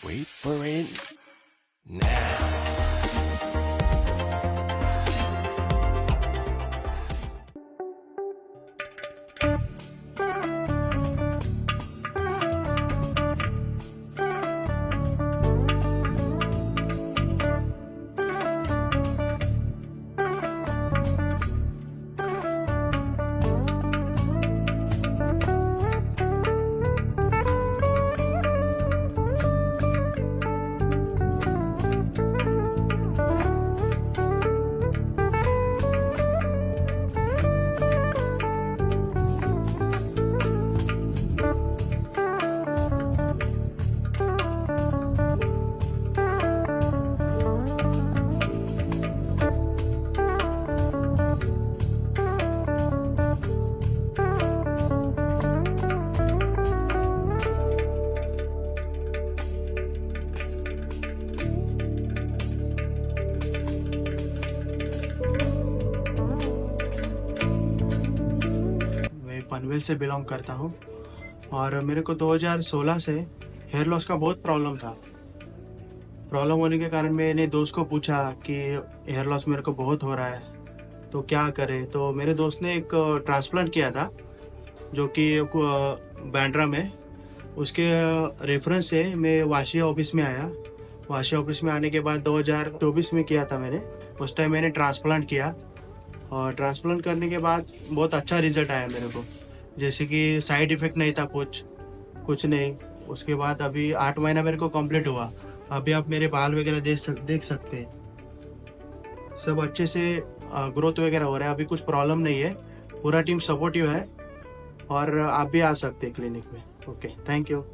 Wait for it now. Panvel से belong करता हूँ और मेरे को 2016 से हेयर लॉस का बहुत प्रॉब्लम था। प्रॉब्लम होने के कारण मैंने दोस्त को पूछा कि हेयर लॉस मेरे को बहुत हो रहा है तो क्या करें। तो मेरे दोस्त ने एक ट्रांसप्लांट किया था जो कि बैंड्रा में। उसके रेफरेंस से मैं वाशी ऑफिस में आया। वाशी ऑफिस में आने के बाद 2024 में किया था मैंने। उस टाइम मैंने ट्रांसप्लांट किया और ट्रांसप्लांट करने के बाद बहुत अच्छा रिजल्ट आया मेरे को। जैसे कि साइड इफ़ेक्ट नहीं था, कुछ नहीं। उसके बाद अभी 8 महीना मेरे को कंप्लीट हुआ। अभी आप मेरे बाल वगैरह देख सकते हैं, सब अच्छे से ग्रोथ वगैरह हो रहा है। अभी कुछ प्रॉब्लम नहीं है, पूरा टीम सपोर्टिव है और आप भी आ सकते हैं क्लिनिक में। Okay, thank you.